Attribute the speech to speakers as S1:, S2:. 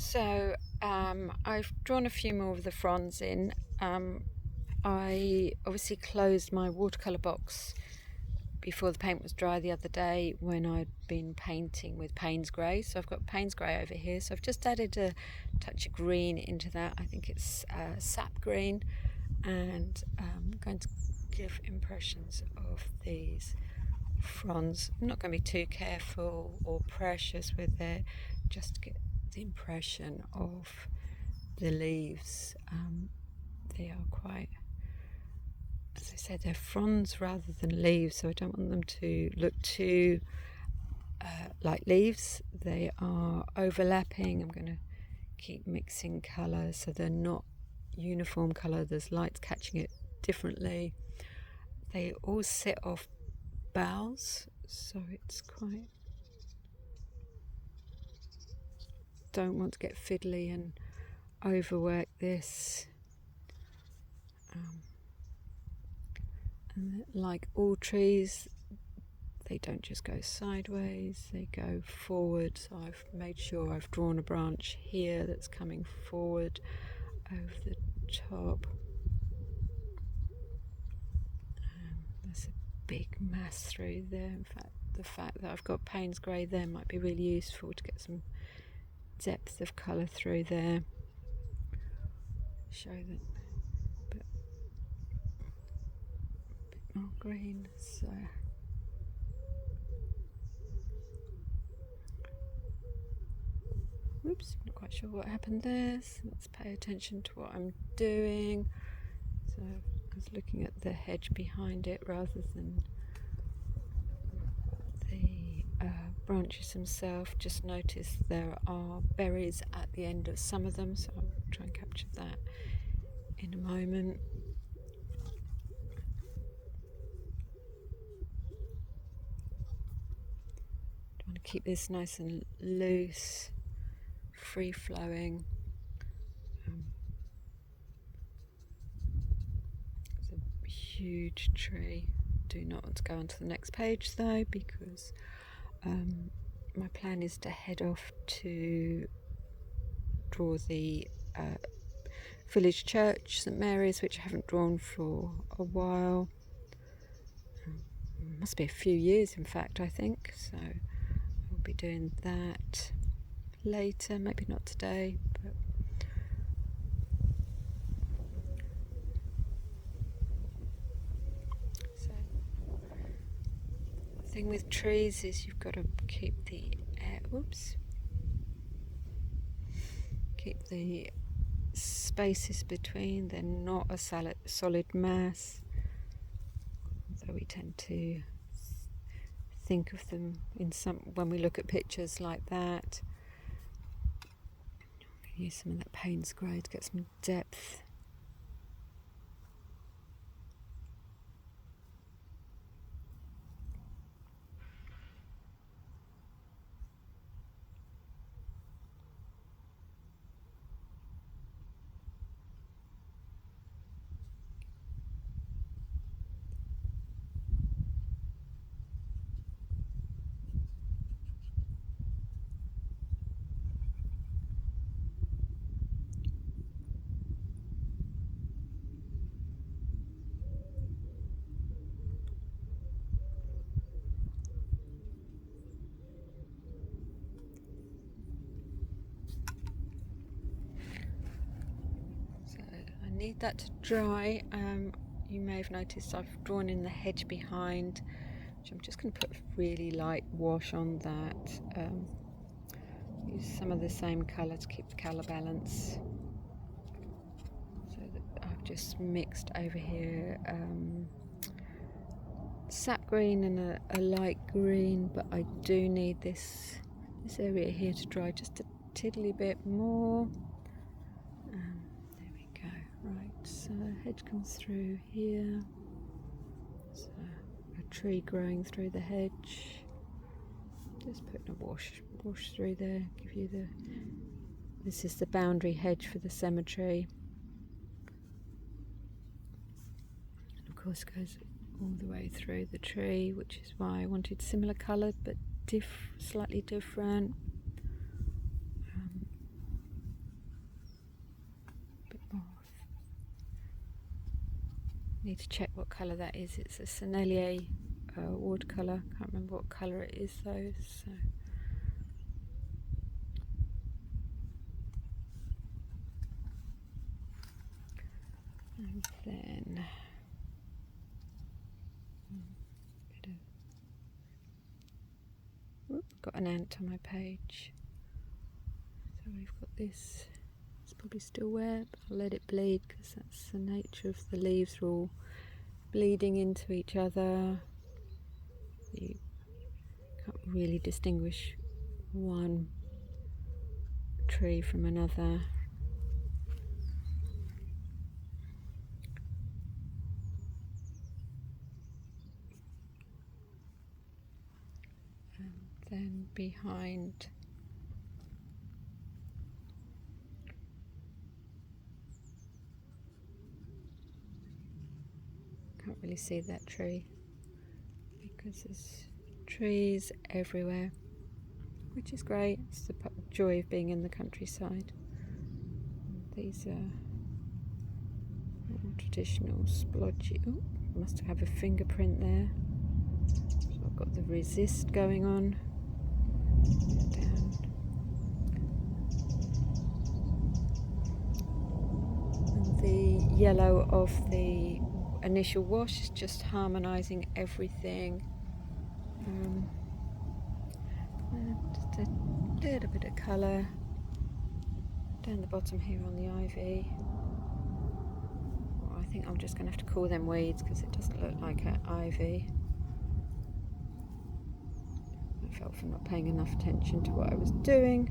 S1: So I've drawn a few more of the fronds in. I obviously closed my watercolour box before the paint was dry the other day when I'd been painting with Payne's Grey. So I've got Payne's Grey over here. So I've just added a touch of green into that. I think it's sap green, and I'm going to give impressions of these fronds. I'm not going to be too careful or precious with it, just to get the impression of the leaves. They are quite, as I said, they're fronds rather than leaves, so I don't want them to look too like leaves. They are overlapping. I'm going to keep mixing colour so they're not uniform colour. There's lights catching it differently. They all sit off boughs, so it's quite, don't want to get fiddly and overwork this. And like all trees, they don't just go sideways, they go forward. So I've made sure I've drawn a branch here that's coming forward over the top. There's a big mass through there. In fact, the fact that I've got Payne's Grey there might be really useful to get some depth of colour through there. Show that a bit more green. So oops, not quite sure what happened there. So let's pay attention to what I'm doing. So I was looking at the hedge behind it rather than the branches themselves. Just notice there are berries at the end of some of them, so I'll try and capture that in a moment. I want to keep this nice and loose, free flowing. It's a huge tree. Do not want to go on to the next page though, because my plan is to head off to draw the village church, St Mary's, which I haven't drawn for a while. Must be a few years, in fact, I think. So I'll be doing that later, maybe not today, but so the thing with trees is you've got to keep the air, keep the spaces between. They're not a solid mass, although we tend to think of them in some, when we look at pictures like that. Use some of that Payne's Grey to get some depth. Need that to dry. You may have noticed I've drawn in the hedge behind, which I'm just going to put a really light wash on that. Use some of the same colour to keep the colour balance. So that I've just mixed over here sap green and a light green, but I do need this area here to dry just a tiddly bit more. Right, so hedge comes through here. So a tree growing through the hedge. Just putting a wash through there. Give you the. This is the boundary hedge for the cemetery. And of course, goes all the way through the tree, which is why I wanted similar colour but slightly different. need to check what colour that is. It's a Sennelier watercolour. Can't remember what colour it is though. So. And then got an ant on my page. So we've got this. It's probably still wet, but I'll let it bleed because that's the nature of the leaves. Are all bleeding into each other. You can't really distinguish one tree from another. And then behind can't really see that tree because there's trees everywhere, which is great. It's the joy of being in the countryside. These are more traditional splodgy. Oh, must have a fingerprint there. So I've got the resist going on. Down. And the yellow of the initial wash is just harmonising everything. And just a little bit of colour down the bottom here on the ivy. I think I'm just going to have to call them weeds because it doesn't look like an ivy. I felt from not paying enough attention to what I was doing.